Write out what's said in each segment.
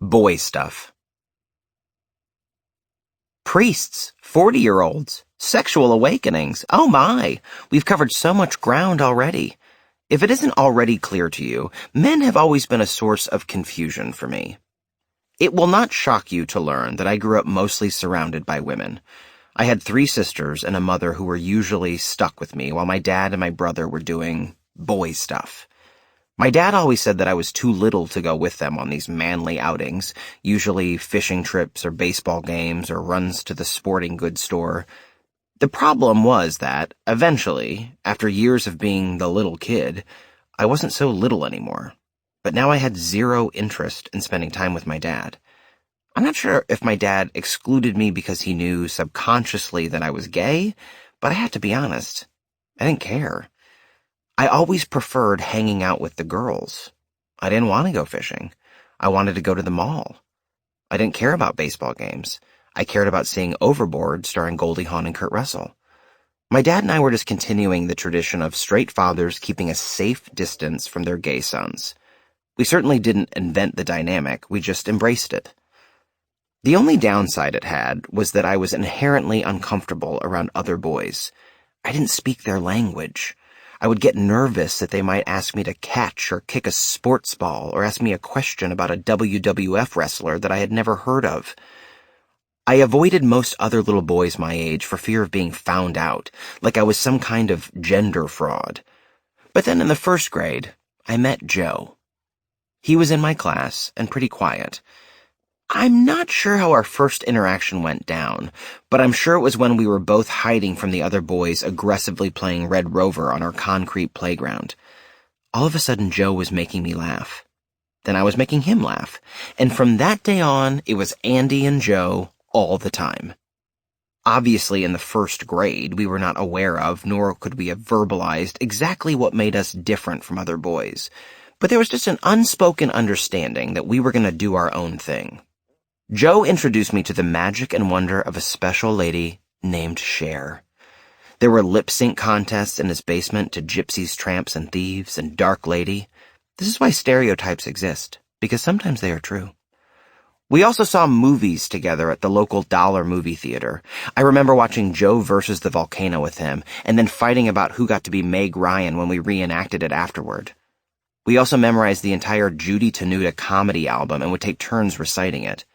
Boy stuff. Priests, 40-year-olds, sexual awakenings. Oh my, we've covered so much ground already. If it isn't already clear to you, men have always been a source of confusion for me. It will not shock you to learn that I grew up mostly surrounded by women. I had 3 sisters and a mother who were usually stuck with me while my dad and my brother were doing boy stuff. My dad always said that I was too little to go with them on these manly outings, usually fishing trips or baseball games or runs to the sporting goods store. The problem was that, eventually, after years of being the little kid, I wasn't so little anymore. But now I had 0 interest in spending time with my dad. I'm not sure if my dad excluded me because he knew subconsciously that I was gay, but I have to be honest, I didn't care. I always preferred hanging out with the girls. I didn't want to go fishing. I wanted to go to the mall. I didn't care about baseball games. I cared about seeing Overboard starring Goldie Hawn and Kurt Russell. My dad and I were just continuing the tradition of straight fathers keeping a safe distance from their gay sons. We certainly didn't invent the dynamic, we just embraced it. The only downside it had was that I was inherently uncomfortable around other boys. I didn't speak their language. I would get nervous that they might ask me to catch or kick a sports ball or ask me a question about a WWF wrestler that I had never heard of. I avoided most other little boys my age for fear of being found out, like I was some kind of gender fraud. But then in the 1st grade, I met Joe. He was in my class and pretty quiet. I'm not sure how our first interaction went down, but I'm sure it was when we were both hiding from the other boys aggressively playing Red Rover on our concrete playground. All of a sudden, Joe was making me laugh. Then I was making him laugh. And from that day on, it was Andy and Joe all the time. Obviously, in the 1st grade, we were not aware of, nor could we have verbalized exactly what made us different from other boys. But there was just an unspoken understanding that we were going to do our own thing. Joe introduced me to the magic and wonder of a special lady named Cher. There were lip-sync contests in his basement to Gypsies, Tramps, and Thieves and Dark Lady. This is why stereotypes exist, because sometimes they are true. We also saw movies together at the local dollar movie theater. I remember watching Joe versus the Volcano with him, and then fighting about who got to be Meg Ryan when we reenacted it afterward. We also memorized the entire Judy Tenuta comedy album and would take turns reciting it.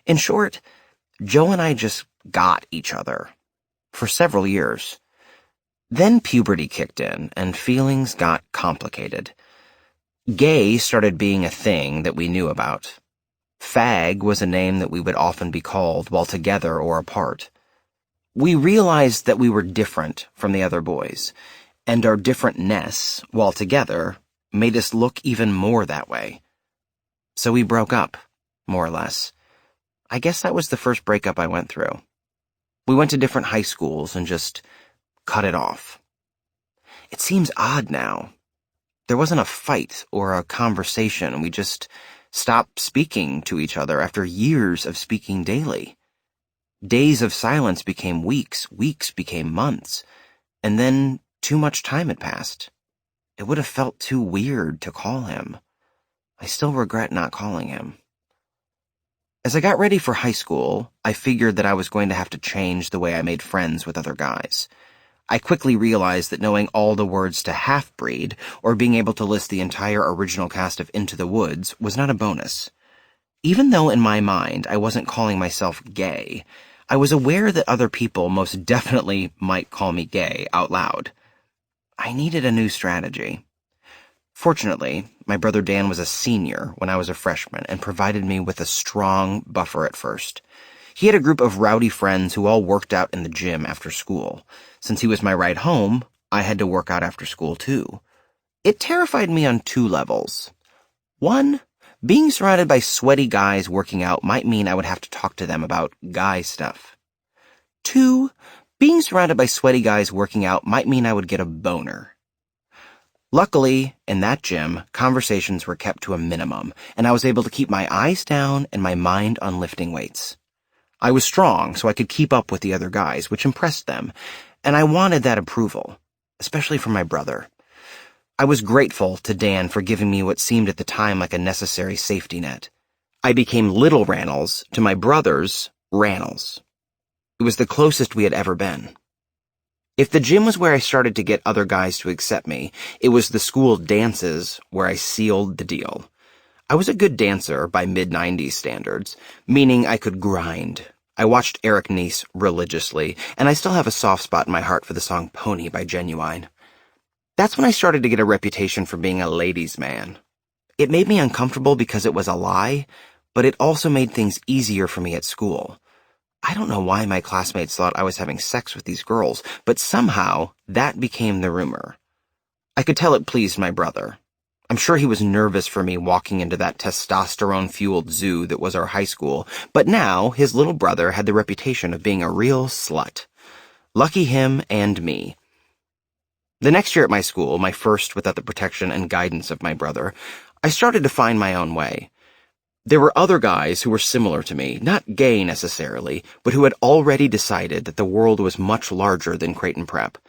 In short, Joe and I just got each other. For several years. Then puberty kicked in, and feelings got complicated. Gay started being a thing that we knew about. Fag was a name that we would often be called while together or apart. We realized that we were different from the other boys, and our differentness, while together, made us look even more that way. So we broke up, more or less. I guess that was the first breakup I went through. We went to different high schools and just cut it off. It seems odd now. There wasn't a fight or a conversation. We just stopped speaking to each other after years of speaking daily. Days of silence became weeks, weeks became months, and then too much time had passed. It would have felt too weird to call him. I still regret not calling him. As I got ready for high school, I figured that I was going to have to change the way I made friends with other guys. I quickly realized that knowing all the words to Half-Breed or being able to list the entire original cast of Into the Woods was not a bonus. Even though in my mind I wasn't calling myself gay, I was aware that other people most definitely might call me gay out loud. I needed a new strategy. Fortunately, my brother Dan was a senior when I was a freshman and provided me with a strong buffer at first. He had a group of rowdy friends who all worked out in the gym after school. Since he was my ride home, I had to work out after school too. It terrified me on 2 levels. 1, being surrounded by sweaty guys working out might mean I would have to talk to them about guy stuff. 2, being surrounded by sweaty guys working out might mean I would get a boner. Luckily, in that gym, conversations were kept to a minimum, and I was able to keep my eyes down and my mind on lifting weights. I was strong, so I could keep up with the other guys, which impressed them, and I wanted that approval, especially from my brother. I was grateful to Dan for giving me what seemed at the time like a necessary safety net. I became Little Rannells to my brother's Rannells. It was the closest we had ever been. If the gym was where I started to get other guys to accept me, it was the school dances where I sealed the deal. I was a good dancer by mid-90s standards, meaning I could grind. I watched Eric Nies religiously, and I still have a soft spot in my heart for the song Pony by Genuine. That's when I started to get a reputation for being a ladies' man. It made me uncomfortable because it was a lie, but it also made things easier for me at school. I don't know why my classmates thought I was having sex with these girls, but somehow that became the rumor. I could tell it pleased my brother. I'm sure he was nervous for me walking into that testosterone-fueled zoo that was our high school, but now his little brother had the reputation of being a real slut. Lucky him and me. The next year at my school, my first without the protection and guidance of my brother, I started to find my own way. There were other guys who were similar to me, not gay necessarily, but who had already decided that the world was much larger than Creighton Prep.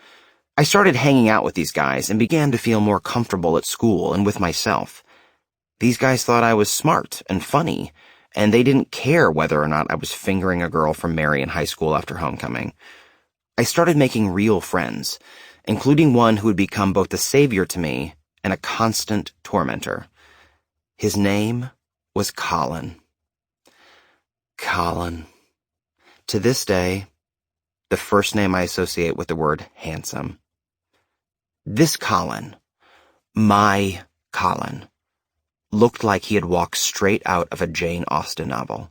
I started hanging out with these guys and began to feel more comfortable at school and with myself. These guys thought I was smart and funny, and they didn't care whether or not I was fingering a girl from Mary in high school after homecoming. I started making real friends, including one who would become both a savior to me and a constant tormentor. His name was Colin. Colin. To this day, the first name I associate with the word handsome. This Colin, my Colin, looked like he had walked straight out of a Jane Austen novel.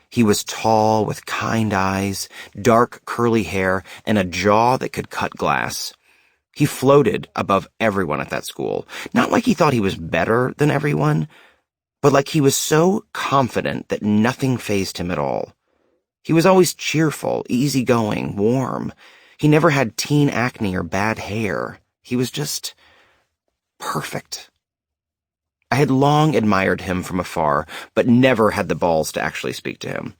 He was tall with kind eyes, dark curly hair, and a jaw that could cut glass. He floated above everyone at that school, not like he thought he was better than everyone, but like he was so confident that nothing fazed him at all. He was always cheerful, easygoing, warm. He never had teen acne or bad hair. He was just perfect. I had long admired him from afar, but never had the balls to actually speak to him.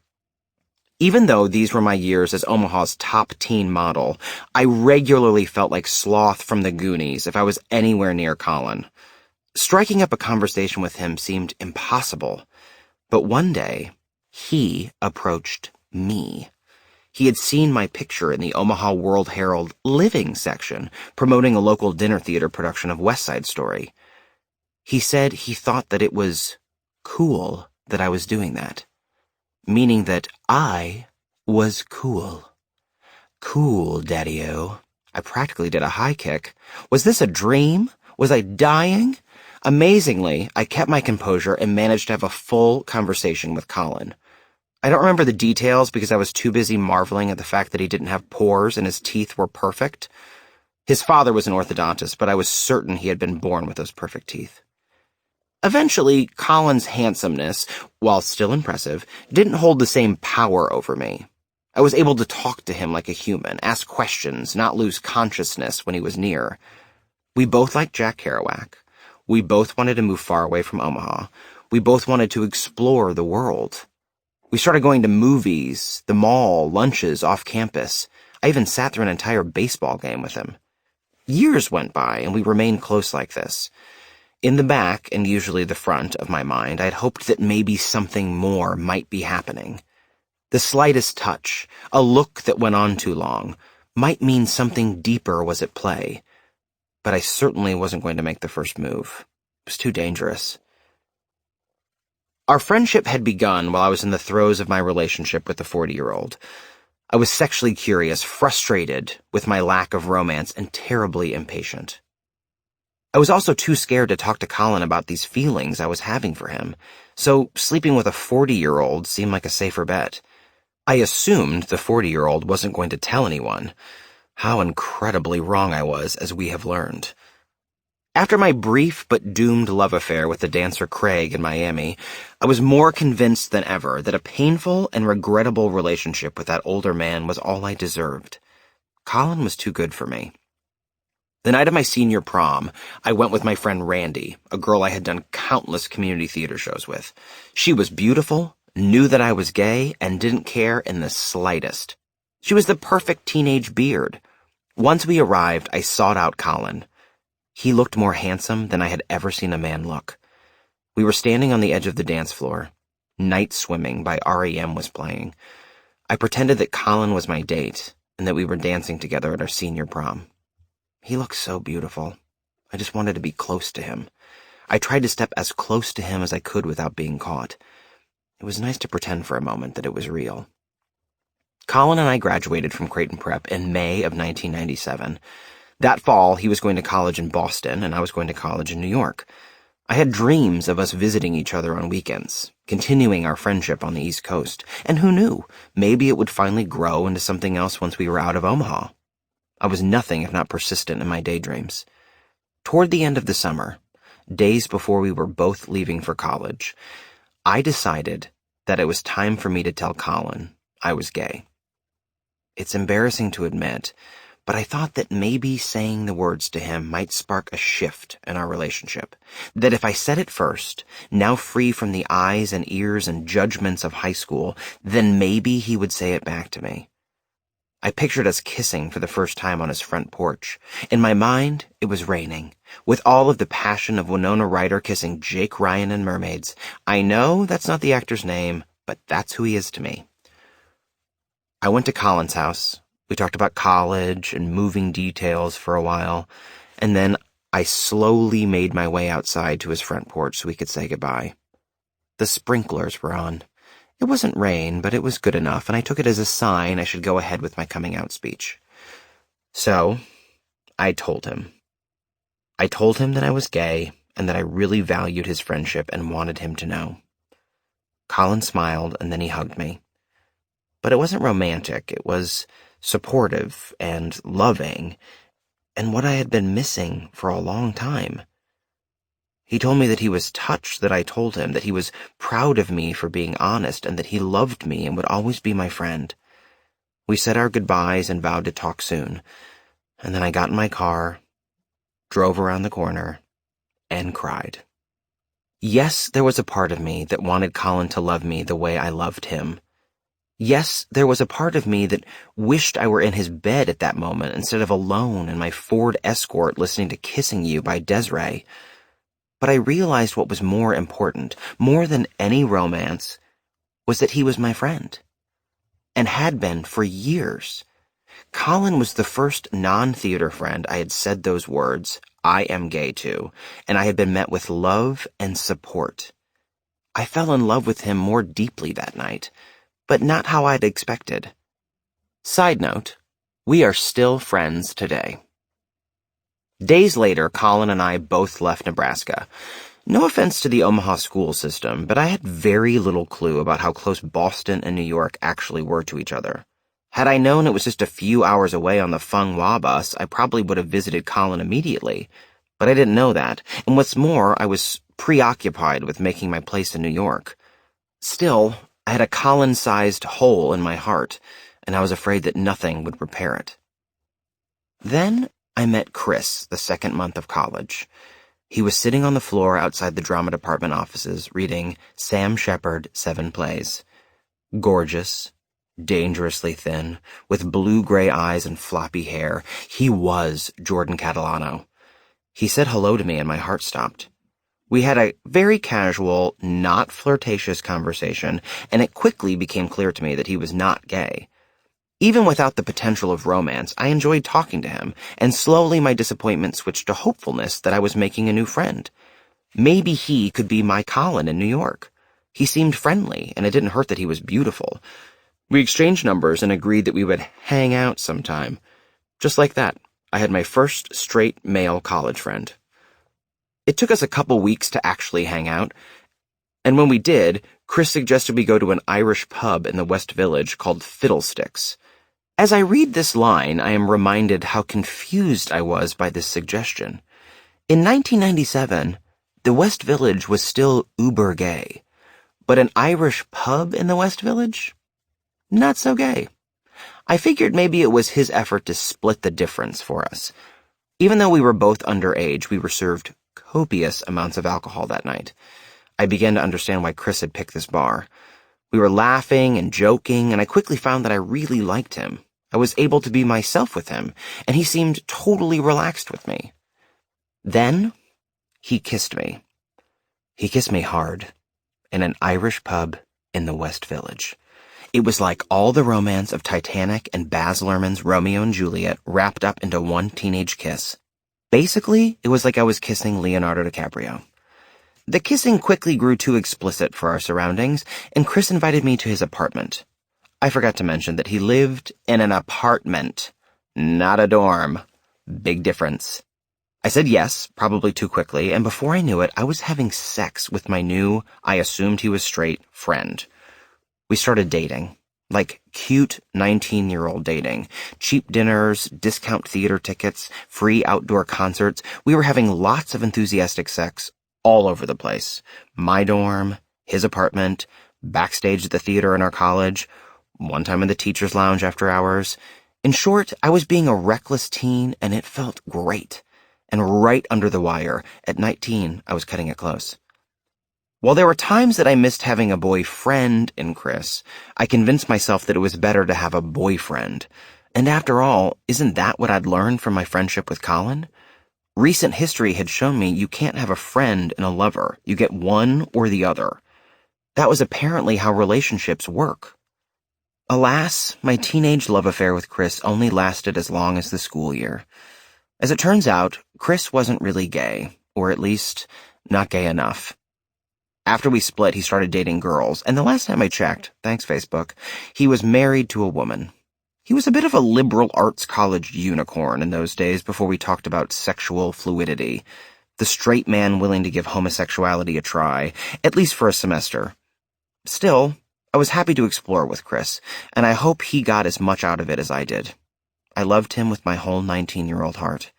Even though these were my years as Omaha's top teen model, I regularly felt like Sloth from the Goonies if I was anywhere near Colin. Striking up a conversation with him seemed impossible, but one day, he approached me. He had seen my picture in the Omaha World Herald Living section, promoting a local dinner theater production of West Side Story. He said he thought that it was cool that I was doing that, meaning that I was cool. Cool, Daddy-O. I practically did a high kick. Was this a dream? Was I dying? Amazingly, I kept my composure and managed to have a full conversation with Colin. I don't remember the details because I was too busy marveling at the fact that he didn't have pores and his teeth were perfect. His father was an orthodontist, but I was certain he had been born with those perfect teeth. Eventually, Colin's handsomeness, while still impressive, didn't hold the same power over me. I was able to talk to him like a human, ask questions, not lose consciousness when he was near. We both liked Jack Kerouac. We both wanted to move far away from Omaha. We both wanted to explore the world. We started going to movies, the mall, lunches off campus. I even sat through an entire baseball game with him. Years went by, and we remained close like this. In the back, and usually the front, of my mind, I had hoped that maybe something more might be happening. The slightest touch, a look that went on too long, might mean something deeper was at play. But I certainly wasn't going to make the first move. It was too dangerous. Our friendship had begun while I was in the throes of my relationship with the 40-year-old. I was sexually curious, frustrated with my lack of romance, and terribly impatient. I was also too scared to talk to Colin about these feelings I was having for him, so sleeping with a 40-year-old seemed like a safer bet. I assumed the 40-year-old wasn't going to tell anyone. How incredibly wrong I was, as we have learned. After my brief but doomed love affair with the dancer Craig in Miami, I was more convinced than ever that a painful and regrettable relationship with that older man was all I deserved. Colin was too good for me. The night of my senior prom, I went with my friend Randy, a girl I had done countless community theater shows with. She was beautiful, knew that I was gay, and didn't care in the slightest. She was the perfect teenage beard. Once we arrived, I sought out Colin. He looked more handsome than I had ever seen a man look. We were standing on the edge of the dance floor. Night Swimming by REM was playing. I pretended that Colin was my date and that we were dancing together at our senior prom. He looked so beautiful. I just wanted to be close to him. I tried to step as close to him as I could without being caught. It was nice to pretend for a moment that it was real. Colin and I graduated from Creighton Prep in May of 1997. That fall, he was going to college in Boston, and I was going to college in New York. I had dreams of us visiting each other on weekends, continuing our friendship on the East Coast, and who knew, maybe it would finally grow into something else once we were out of Omaha. I was nothing if not persistent in my daydreams. Toward the end of the summer, days before we were both leaving for college, I decided that it was time for me to tell Colin I was gay. It's embarrassing to admit, but I thought that maybe saying the words to him might spark a shift in our relationship. That if I said it first, now free from the eyes and ears and judgments of high school, then maybe he would say it back to me. I pictured us kissing for the first time on his front porch. In my mind, it was raining, with all of the passion of Winona Ryder kissing Jake Ryan in Mermaids. I know that's not the actor's name, but that's who he is to me. I went to Colin's house. We talked about college and moving details for a while, and then I slowly made my way outside to his front porch so we could say goodbye. The sprinklers were on. It wasn't rain, but it was good enough, and I took it as a sign I should go ahead with my coming out speech. So, I told him. I told him that I was gay and that I really valued his friendship and wanted him to know. Colin smiled, and then he hugged me. But it wasn't romantic. It was supportive and loving, and what I had been missing for a long time. He told me that he was touched that I told him, that he was proud of me for being honest, and that he loved me and would always be my friend. We said our goodbyes and vowed to talk soon, and then I got in my car, drove around the corner, and cried. Yes, there was a part of me that wanted Colin to love me the way I loved him. Yes, there was a part of me that wished I were in his bed at that moment instead of alone in my Ford Escort listening to Kissing You by Desiree. But I realized what was more important, more than any romance, was that he was my friend. And had been for years. Colin was the first non-theater friend I had said those words, I am gay to, and I had been met with love and support. I fell in love with him more deeply that night, but not how I'd expected. Side note, we are still friends today. Days later, Colin and I both left Nebraska. No offense to the Omaha school system, but I had very little clue about how close Boston and New York actually were to each other. Had I known it was just a few hours away on the Fung Hua bus, I probably would have visited Colin immediately. But I didn't know that, and what's more, I was preoccupied with making my place in New York. Still, I had a Colin-sized hole in my heart, and I was afraid that nothing would repair it. Then I met Chris the second month of college. He was sitting on the floor outside the drama department offices reading Sam Shepard 7 Plays. Gorgeous, dangerously thin, with blue-gray eyes and floppy hair, he was Jordan Catalano. He said hello to me and my heart stopped. We had a very casual, not flirtatious conversation, and it quickly became clear to me that he was not gay. Even without the potential of romance, I enjoyed talking to him, and slowly my disappointment switched to hopefulness that I was making a new friend. Maybe he could be my Colin in New York. He seemed friendly, and it didn't hurt that he was beautiful. We exchanged numbers and agreed that we would hang out sometime. Just like that, I had my first straight male college friend. It took us a couple weeks to actually hang out, and when we did, Chris suggested we go to an Irish pub in the West Village called Fiddlesticks. As I read this line, I am reminded how confused I was by this suggestion. In 1997, the West Village was still uber gay, but an Irish pub in the West Village? Not so gay. I figured maybe it was his effort to split the difference for us. Even though we were both underage, we were served copious amounts of alcohol that night. I began to understand why Chris had picked this bar. We were laughing and joking, and I quickly found that I really liked him. I was able to be myself with him, and he seemed totally relaxed with me. Then, he kissed me. He kissed me hard, in an Irish pub in the West Village. It was like all the romance of Titanic and Baz Luhrmann's Romeo and Juliet wrapped up into one teenage kiss. Basically, it was like I was kissing Leonardo DiCaprio. The kissing quickly grew too explicit for our surroundings, and Chris invited me to his apartment. I forgot to mention that he lived in an apartment, not a dorm. Big difference. I said yes, probably too quickly, and before I knew it, I was having sex with my new, I assumed he was straight, friend. We started dating. Like cute 19-year-old dating. Cheap dinners, discount theater tickets, free outdoor concerts. We were having lots of enthusiastic sex all over the place. My dorm, his apartment, backstage at the theater in our college, one time in the teacher's lounge after hours. In short, I was being a reckless teen, and it felt great. And right under the wire, at 19, I was cutting it close. While there were times that I missed having a boyfriend in Chris, I convinced myself that it was better to have a boyfriend. And after all, isn't that what I'd learned from my friendship with Colin? Recent history had shown me you can't have a friend and a lover. You get one or the other. That was apparently how relationships work. Alas, my teenage love affair with Chris only lasted as long as the school year. As it turns out, Chris wasn't really gay, or at least not gay enough. After we split, he started dating girls, and the last time I checked, thanks Facebook, he was married to a woman. He was a bit of a liberal arts college unicorn in those days before we talked about sexual fluidity. The straight man willing to give homosexuality a try, at least for a semester. Still, I was happy to explore with Chris, and I hope he got as much out of it as I did. I loved him with my whole 19-year-old heart.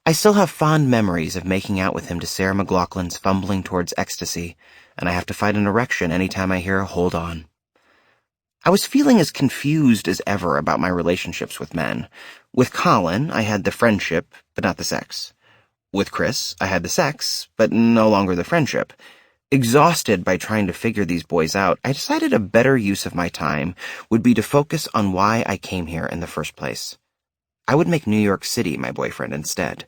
I still have fond memories of making out with him to Sarah McLachlan's Fumbling Towards Ecstasy, and I have to fight an erection anytime I hear Hold On. I was feeling as confused as ever about my relationships with men. With Colin, I had the friendship, but not the sex. With Chris, I had the sex, but no longer the friendship. Exhausted by trying to figure these boys out, I decided a better use of my time would be to focus on why I came here in the first place. I would make New York City my boyfriend instead.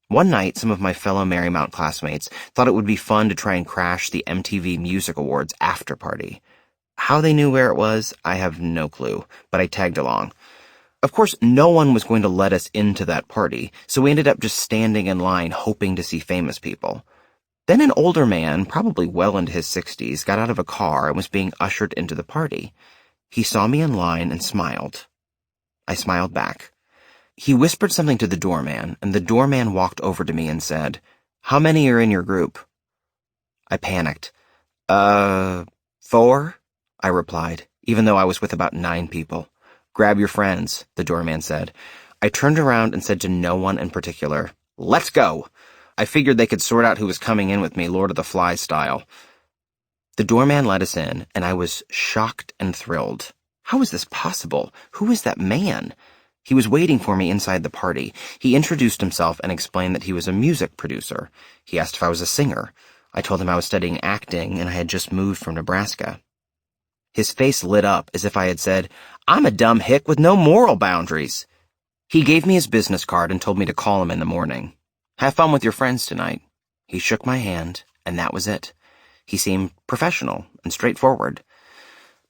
One night, some of my fellow Marymount classmates thought it would be fun to try and crash the MTV Music Awards after party. How they knew where it was, I have no clue, but I tagged along. Of course, no one was going to let us into that party, so we ended up just standing in line hoping to see famous people. Then an older man, probably well into his 60s, got out of a car and was being ushered into the party. He saw me in line and smiled. I smiled back. He whispered something to the doorman, and the doorman walked over to me and said, "How many are in your group?" I panicked. 4? I replied, even though I was with about 9 people. "Grab your friends," the doorman said. I turned around and said to no one in particular, "Let's go." I figured they could sort out who was coming in with me, Lord of the Flies style. The doorman let us in, and I was shocked and thrilled. How was this possible? Who was that man? He was waiting for me inside the party. He introduced himself and explained that he was a music producer. He asked if I was a singer. I told him I was studying acting and I had just moved from Nebraska. His face lit up as if I had said, "I'm a dumb hick with no moral boundaries." He gave me his business card and told me to call him in the morning. "Have fun with your friends tonight." He shook my hand, and that was it. He seemed professional and straightforward.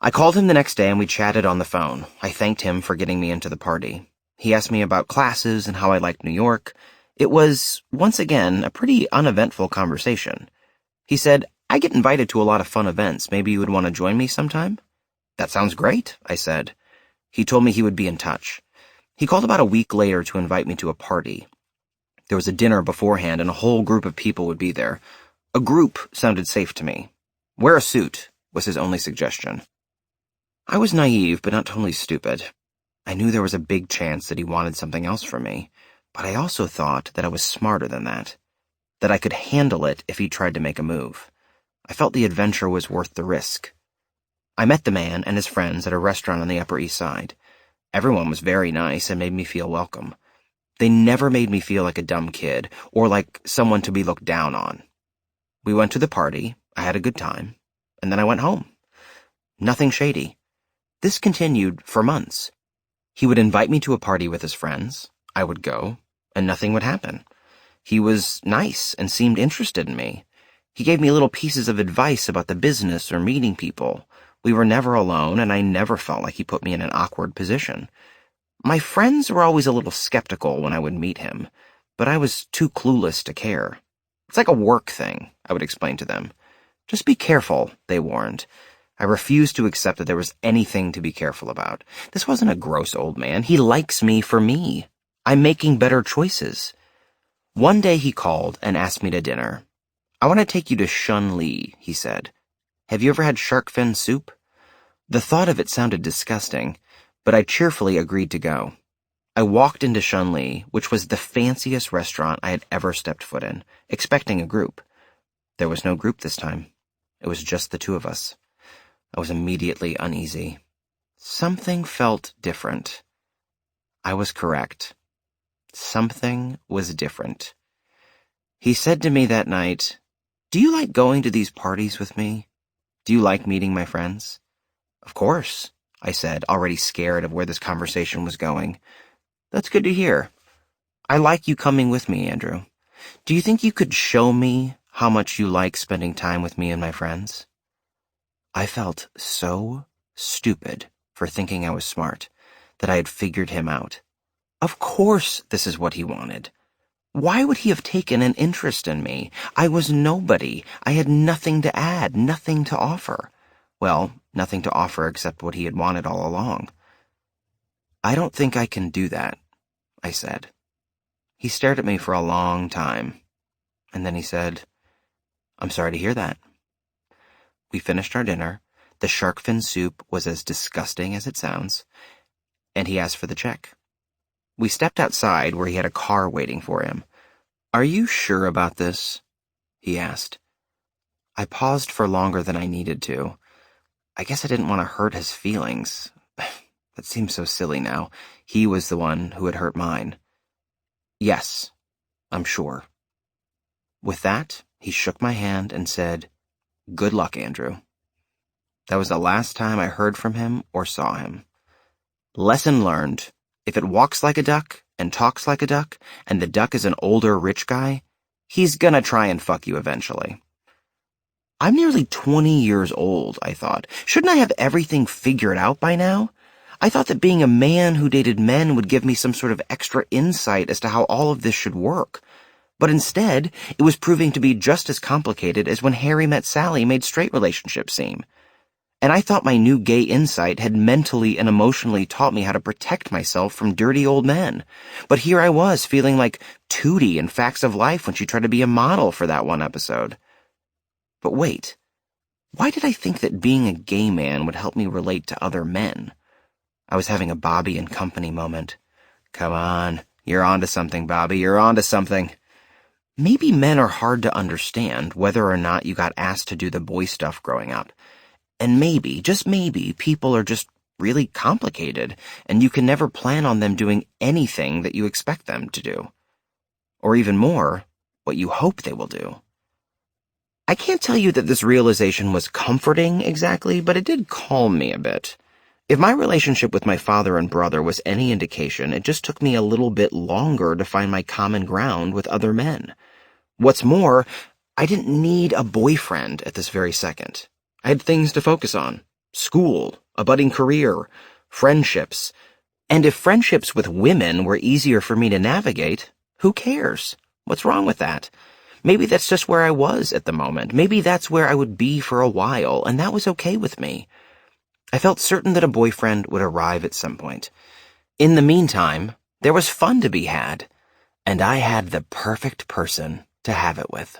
I called him the next day and we chatted on the phone. I thanked him for getting me into the party. He asked me about classes and how I liked New York. It was, once again, a pretty uneventful conversation. He said, "I get invited to a lot of fun events. Maybe you would want to join me sometime?" "That sounds great," I said. He told me he would be in touch. He called about a week later to invite me to a party. There was a dinner beforehand and a whole group of people would be there. A group sounded safe to me. "Wear a suit," was his only suggestion. I was naive, but not totally stupid. I knew there was a big chance that he wanted something else from me, but I also thought that I was smarter than that I could handle it if he tried to make a move. I felt the adventure was worth the risk. I met the man and his friends at a restaurant on the Upper East Side. Everyone was very nice and made me feel welcome. They never made me feel like a dumb kid or like someone to be looked down on. We went to the party, I had a good time, and then I went home. Nothing shady. This continued for months. He would invite me to a party with his friends, I would go, and nothing would happen. He was nice and seemed interested in me. He gave me little pieces of advice about the business or meeting people. We were never alone, and I never felt like he put me in an awkward position. My friends were always a little skeptical when I would meet him, but I was too clueless to care. It's like a work thing, I would explain to them. Just be careful, they warned. I refused to accept that there was anything to be careful about. This wasn't a gross old man. He likes me for me. I'm making better choices. One day he called and asked me to dinner. I want to take you to Shun Li, he said. Have you ever had shark fin soup? The thought of it sounded disgusting, but I cheerfully agreed to go. I walked into Shun Li, which was the fanciest restaurant I had ever stepped foot in, expecting a group. There was no group this time. It was just the two of us. I was immediately uneasy. Something felt different. I was correct. Something was different. He said to me that night, "Do you like going to these parties with me? Do you like meeting my friends?" "Of course," I said, already scared of where this conversation was going. "That's good to hear. I like you coming with me, Andrew. Do you think you could show me how much you like spending time with me and my friends?" I felt so stupid for thinking I was smart, that I had figured him out. Of course this is what he wanted. Why would he have taken an interest in me? I was nobody. I had nothing to add, nothing to offer. Well, nothing to offer except what he had wanted all along. "I don't think I can do that," I said. He stared at me for a long time, and then he said, "I'm sorry to hear that." We finished our dinner. The shark fin soup was as disgusting as it sounds, and he asked for the check. We stepped outside where he had a car waiting for him. "Are you sure about this?" he asked. I paused for longer than I needed to. I guess I didn't want to hurt his feelings. That seems so silly now. He was the one who had hurt mine. "Yes, I'm sure." With that, he shook my hand and said, "Good luck, Andrew." That was the last time I heard from him or saw him. Lesson learned. If it walks like a duck and talks like a duck, and the duck is an older rich guy, he's gonna try and fuck you eventually. I'm nearly 20 years old, I thought. Shouldn't I have everything figured out by now? I thought that being a man who dated men would give me some sort of extra insight as to how all of this should work. But instead, it was proving to be just as complicated as when Harry Met Sally made straight relationships seem. And I thought my new gay insight had mentally and emotionally taught me how to protect myself from dirty old men. But here I was feeling like Tootie in Facts of Life when she tried to be a model for that one episode. But wait, why did I think that being a gay man would help me relate to other men? I was having a Bobby and company moment. Come on, you're onto something, Bobby, you're onto something. Maybe men are hard to understand whether or not you got asked to do the boy stuff growing up. And maybe, just maybe, people are just really complicated, and you can never plan on them doing anything that you expect them to do. Or even more, what you hope they will do. I can't tell you that this realization was comforting exactly, but it did calm me a bit. If my relationship with my father and brother was any indication, it just took me a little bit longer to find my common ground with other men. What's more, I didn't need a boyfriend at this very second. I had things to focus on. School, a budding career, friendships. And if friendships with women were easier for me to navigate, who cares? What's wrong with that? Maybe that's just where I was at the moment. Maybe that's where I would be for a while, and that was okay with me. I felt certain that a boyfriend would arrive at some point. In the meantime, there was fun to be had, and I had the perfect person to have it with.